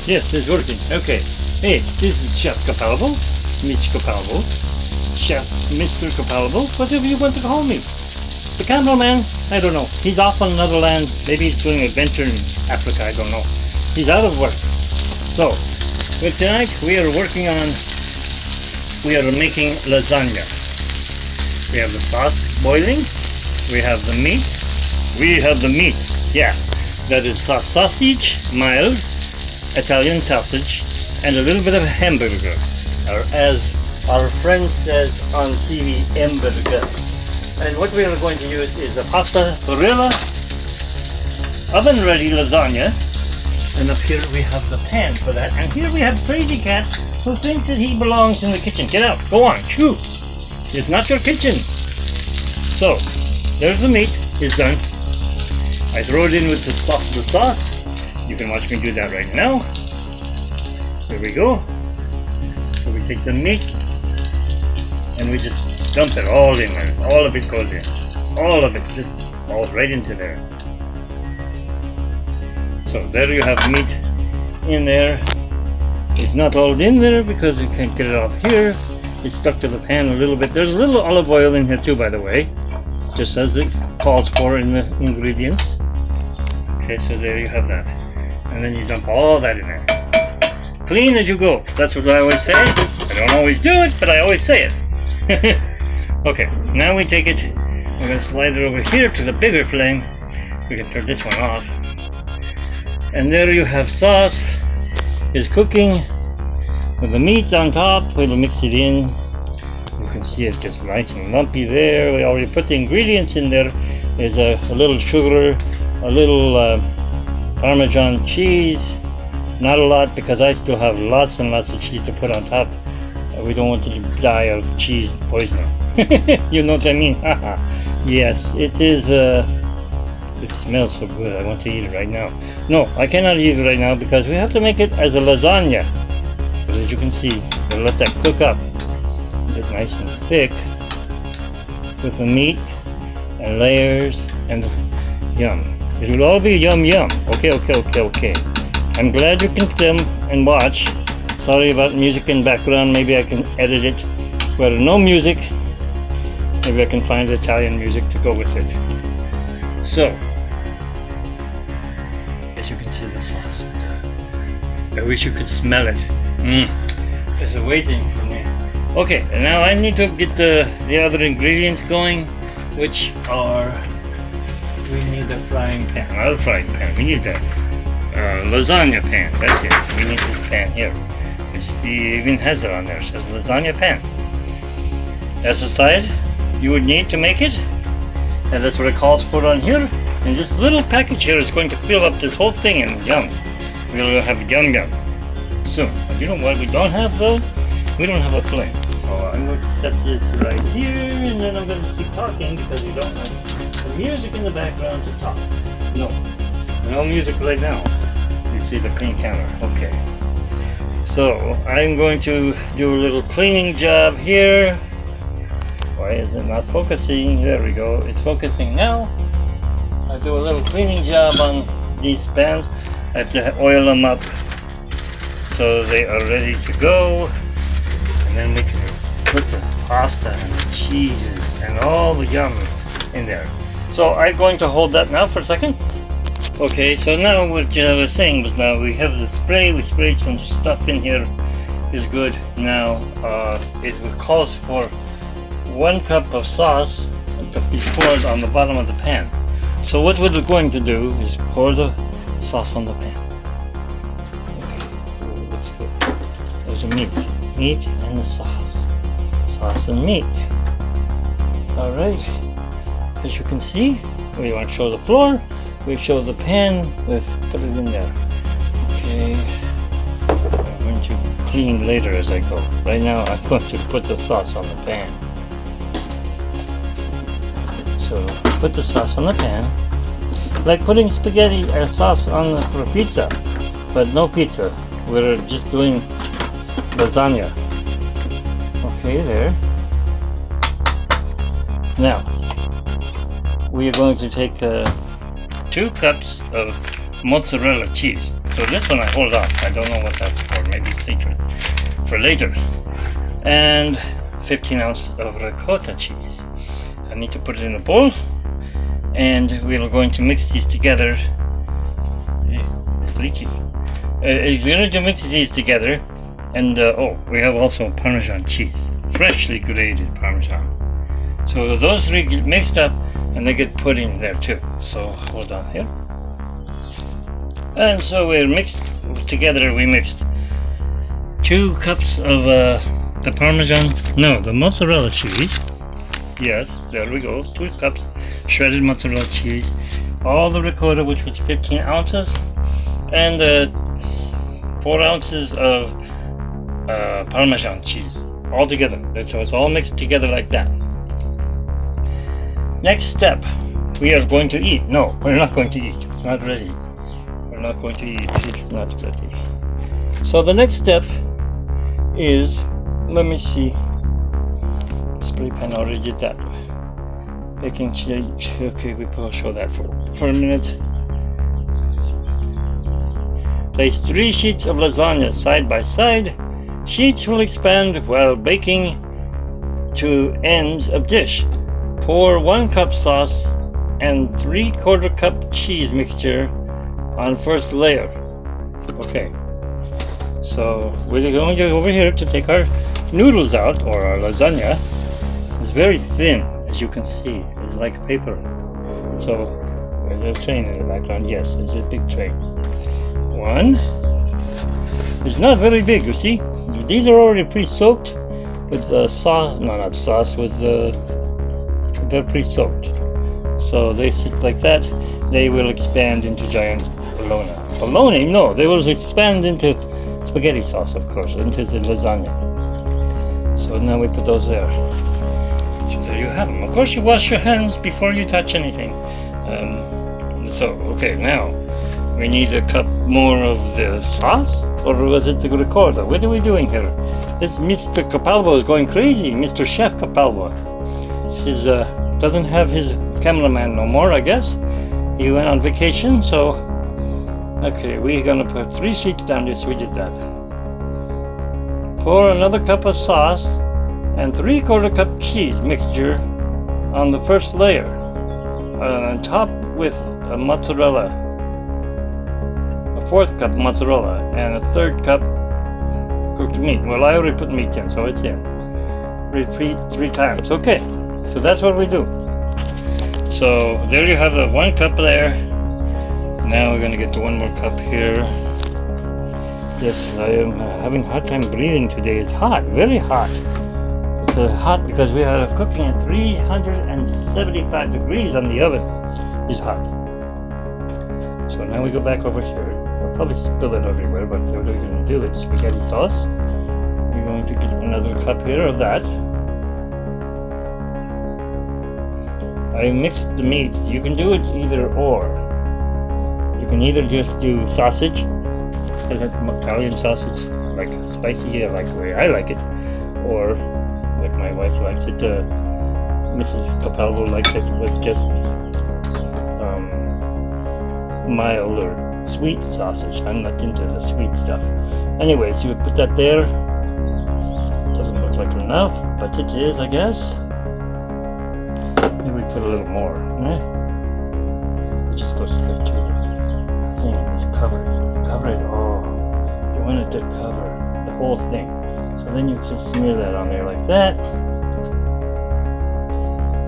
Yes, it's working. Okay. Hey, this is Chef Capalbo, Mitch Capalbo, Chef Mr. Capalbo, whatever you want to call me. The cameraman, I don't know. He's off on another land. Maybe he's doing an adventure in Africa. I don't know. He's out of work. So, with tonight we are making lasagna. We have the sauce boiling. We have the meat. Yeah, that is sausage, mild, Italian sausage, and a little bit of hamburger, or as our friend says on TV, hamburger. And what we are going to use is the pasta Barilla, oven-ready lasagna, and up here we have the pan for that. And here we have Crazy Cat, who thinks that he belongs in the kitchen. Get out, go on, shoo! It's not your kitchen. So, there's the meat, it's done. I throw it in with the sauce. You can watch me do that right now. There we go. So we take the meat and we just dump it all in there. All of it goes in. All of it just falls right into there. So there you have meat in there. It's not all in there because you can't get it off here. It's stuck to the pan a little bit. There's a little olive oil in here too, by the way, just as it calls for in the ingredients. Okay, so there you have that. And then you dump all that in there. Clean as you go. That's what I always say. I don't always do it, but I always say it. Okay, now we take it. We're going to slide it over here to the bigger flame. We can turn this one off. And there you have sauce. It's cooking with the meats on top. We'll mix it in. You can see it gets nice and lumpy there. We already put the ingredients in there. There's a little sugar, a little Parmesan cheese. Not a lot because I still have lots and lots of cheese to put on top. We don't want to die of cheese poisoning. You know what I mean? Yes, it is. It smells so good. I want to eat it right now. No, I cannot eat it right now because we have to make it as a lasagna. But as you can see, we'll let that cook up. Get nice and thick with the meat and layers and yum. It will all be yum yum. Okay. I'm glad you can come and watch. Sorry about music in background. Maybe I can edit it. Where no music, maybe I can find Italian music to go with it. So, as you can see the sauce. I wish you could smell it. It's waiting for me. Okay, and now I need to get the other ingredients going, which are, we need a frying pan. Not a frying pan, we need the lasagna pan. That's it. We need this pan here. It even has it on there. It says lasagna pan. That's the size you would need to make it. And that's what it calls for on here. And this little package here is going to fill up this whole thing and yum. We'll have yum yum soon. But you know what we don't have though? We don't have a flame. So I'm going to set this right here and then I'm going to keep talking because we don't have the music in the background to talk. No music right now. You see the clean camera. Okay. So I'm going to do a little cleaning job here. Why is it not focusing? There we go. It's focusing now. I'll do a little cleaning job on these pans. I have to oil them up so they are ready to go. And then we can put the pasta and the cheeses and all the yum in there. So I'm going to hold that now for a second. Okay, so now what I was saying was now we have the spray. We sprayed some stuff in here. Is good. Now it calls for 1 cup of sauce to be poured on the bottom of the pan. So what we're going to do is pour the sauce on the pan. Okay, looks good. There's the meat and the sauce. Sauce and meat. Alright, as you can see, we want to show the floor, we show the pan, let's put it in there. Okay, I'm going to clean later as I go. Right now I'm going to put the sauce on the pan. So put the sauce on the pan, like putting spaghetti or sauce on for pizza, but no pizza. We're just doing lasagna. Okay, there. Now we are going to take 2 cups of mozzarella cheese. So this one I hold off. I don't know what that's for. Maybe secret for later. And 15 ounces of ricotta cheese. I need to put it in a bowl, and we're going to mix these together. It's leaky. It's going to mix these together, and oh, we have also Parmesan cheese, freshly grated Parmesan. So those three get mixed up, and they get put in there too. So hold on here. And so we're mixed together. We mixed 2 cups of the Parmesan, no, the mozzarella cheese. Yes, there we go. 2 cups shredded mozzarella cheese. All the ricotta, which was 15 ounces, and 4 ounces of Parmesan cheese, all together. So it's all mixed together like that. Next step, we are going to eat. No, we're not going to eat. It's not ready. We're not going to eat. It's not ready. So the next step is, let me see. Spray pan already did that. Baking sheet. Okay, we will show that for a minute. Place 3 sheets of lasagna side by side. Sheets will expand while baking to ends of dish. Pour 1 cup sauce and 3/4 cup cheese mixture on first layer. Okay, so we're going to go over here to take our noodles out, or our lasagna. It's very thin, as you can see. It's like paper. So there's a train in the background. Yes, it's a big train. 1. It's not very big, you see. These are already pre-soaked with the sauce. No, not sauce. With they're pre-soaked. So they sit like that. They will expand into giant bologna. Bologna? No, they will expand into spaghetti sauce, of course, into the lasagna. So now we put those there. So there you have them. Of course, you wash your hands before you touch anything. Okay, now we need a cup more of the sauce, or was it the ricotta? What are we doing here? This Mr. Capalbo is going crazy. Mr. Chef Capalbo. He doesn't have his cameraman no more, I guess. He went on vacation, so okay, we're gonna put 3 sheets down. Yes, we did that. Pour another cup of sauce and 3/4 cup cheese mixture on the first layer, and top with a mozzarella, a 4th cup mozzarella, and a 3rd cup cooked meat. Well, I already put meat in, so it's in. Repeat 3 times. Okay, so that's what we do. So there you have the 1 cup there. Now we're going to get to 1 more cup here. Yes, I am having a hard time breathing today. It's hot, very hot. It's hot because we are cooking at 375 degrees on the oven. It's hot. So now we go back over here. We'll probably spill it everywhere, but what we're going to do is spaghetti sauce. We're going to get another cup here of that. I mixed the meat. You can do it either or. You can either just do sausage, Italian sausage, like spicy, like the way I like it, or like my wife likes it. Mrs. Capalbo likes it with just mild or sweet sausage. I'm not into the sweet stuff. Anyways, you put that there. Doesn't look like enough, but it is, I guess. Maybe we put a little more. It just goes straight to the thing. It's covered. Cover it all. You want it to cover the whole thing. So then you just smear that on there like that.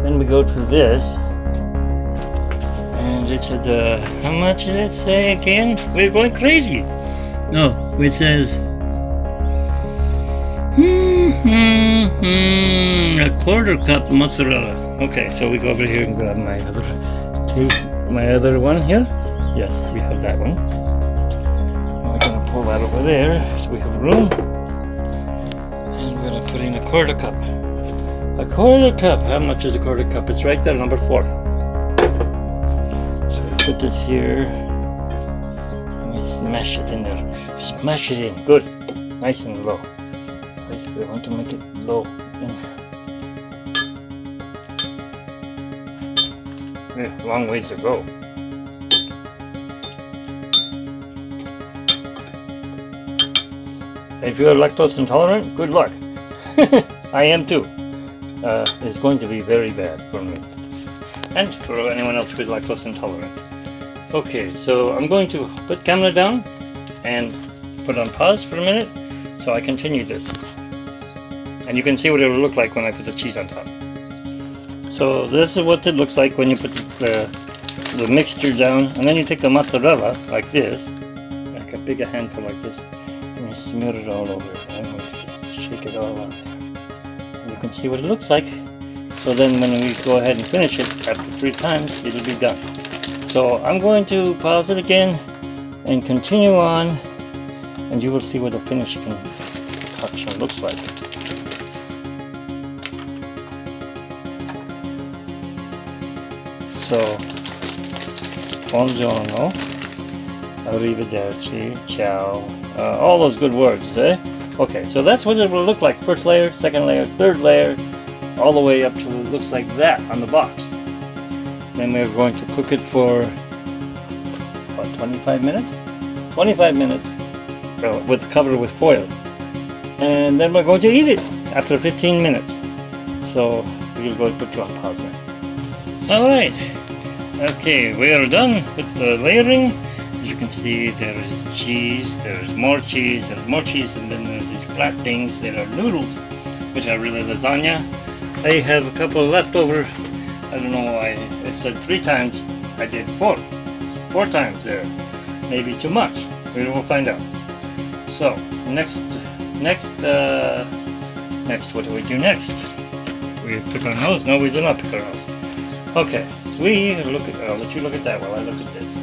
Then we go to this. And it said, how much did it say again? We're going crazy. No, it says, a 1/4 cup mozzarella. Okay, so we go over here and grab my other one here. Yes, we have that one. We're gonna pull that over there so we have room. And we're gonna put in a 1/4 cup. A 1/4 cup. How much is a 1/4 cup? It's right there, number 4. So we put this here. And we smash it in there. Smash it in. Good. Nice and low. We want to make it low in there. Long ways to go. If you're lactose intolerant, good luck. I am too. It's going to be very bad for me. And for anyone else who is lactose intolerant. Okay, so I'm going to put camera down and put on pause for a minute so I continue this. And you can see what it will look like when I put the cheese on top. So this is what it looks like when you put the mixture down, and then you take the mozzarella like this, like a big handful like this, and you smear it all over. I'm going to just shake it all on. And you can see what it looks like. So then when we go ahead and finish it after 3 times, it'll be done. So I'm going to pause it again and continue on, and you will see what the finished concoction looks like. So, buongiorno, arrivederci, ciao, all those good words, eh? Okay, so that's what it will look like. First layer, second layer, third layer, all the way up to it looks like that on the box. Then we're going to cook it for, what, 25 minutes? 25 minutes with cover with foil. And then we're going to eat it after 15 minutes. So we'll go put you on pause now. Alright, okay, we are done with the layering. As you can see, there is cheese, there's more cheese, and then there's these flat things that are noodles, which are really lasagna. I have a couple left over. I don't know why it said 3 times. I did 4 times there. Maybe too much. We will find out. So next, what do we do next? We pick our nose? No, we do not pick our nose. Okay, we look at. I'll let you look at that while I look at this.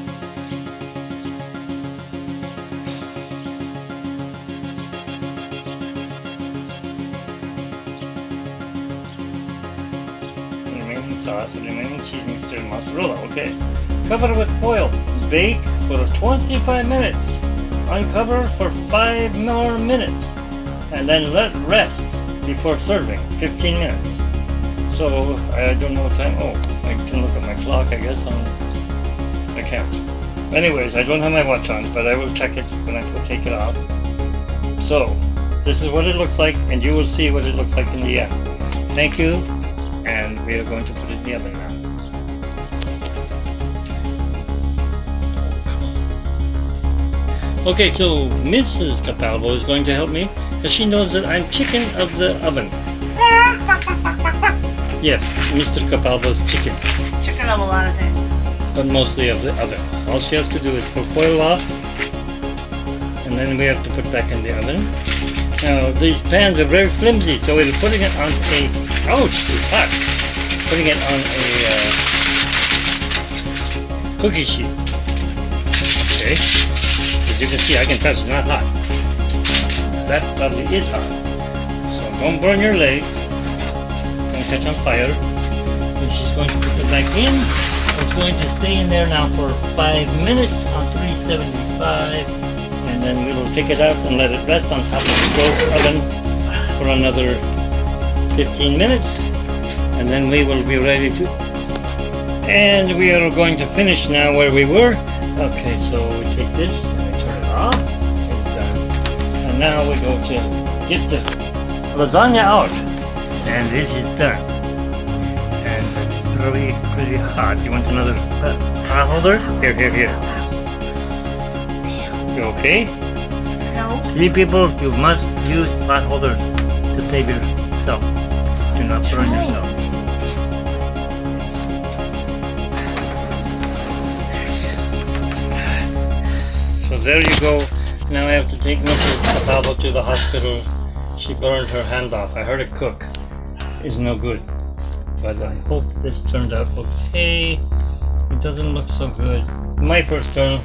Sauce and remaining cheese mixture and mozzarella. Okay, cover with foil. Bake for 25 minutes. Uncover for 5 more minutes, and then let rest before serving. 15 minutes. So I don't know what time. Oh, I can look at my clock. I guess I can't. Anyways, I don't have my watch on, but I will check it when I take it off. So this is what it looks like, and you will see what it looks like in the end. Thank you. And we are going to put it in the oven now. Okay, so Mrs. Capalbo is going to help me because she knows that I'm chicken of the oven. Yes, Mr. Capalbo's chicken. Chicken of a lot of things. But mostly of the oven. All she has to do is pull foil off, and then we have to put back in the oven. Now, these pans are very flimsy, so we're putting it on a, ouch, it's hot. Putting it on a cookie sheet. Okay, as you can see, I can touch, it's not hot. That probably is hot. So don't burn your legs, don't catch on fire. And she's going to put it back in. It's going to stay in there now for 5 minutes on 375. And then we will take it out and let it rest on top of the closed oven for another 15 minutes, and then we will be ready to. And we are going to finish now where we were. Okay, so we take this and we turn it off. It's done. And now we go to get the lasagna out, and this is done. And it's pretty hot. You want another pot holder? Here. You okay? No. See, people, you must use pot holders to save yourself. Do not burn yourself. So there you go. Now I have to take Mrs. Capalbo to the hospital. She burned her hand off. I heard it cook. It's no good. But I hope this turned out okay. It doesn't look so good. My first time.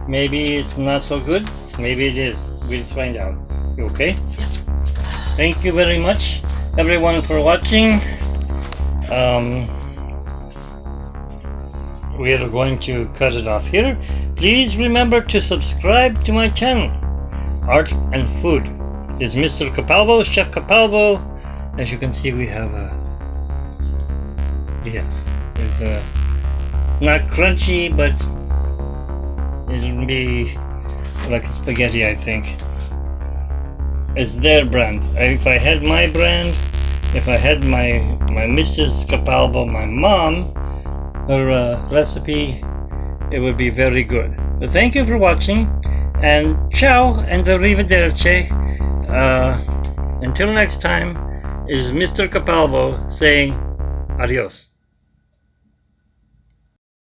Maybe it's not so good. Maybe it is. We'll find out. You okay? Yeah. Thank you very much, everyone, for watching. We are going to cut it off here. Please remember to subscribe to my channel, Art and Food. It's Mr. Capalbo, Chef Capalbo. As you can see, we have a. Yes, it's not crunchy, but it'll be like a spaghetti, I think. It's their brand. If I had my brand, if I had my Mrs. Capalbo, my mom, her recipe, it would be very good. But thank you for watching, and ciao and arrivederci. Until next time, is Mr. Capalbo saying adios.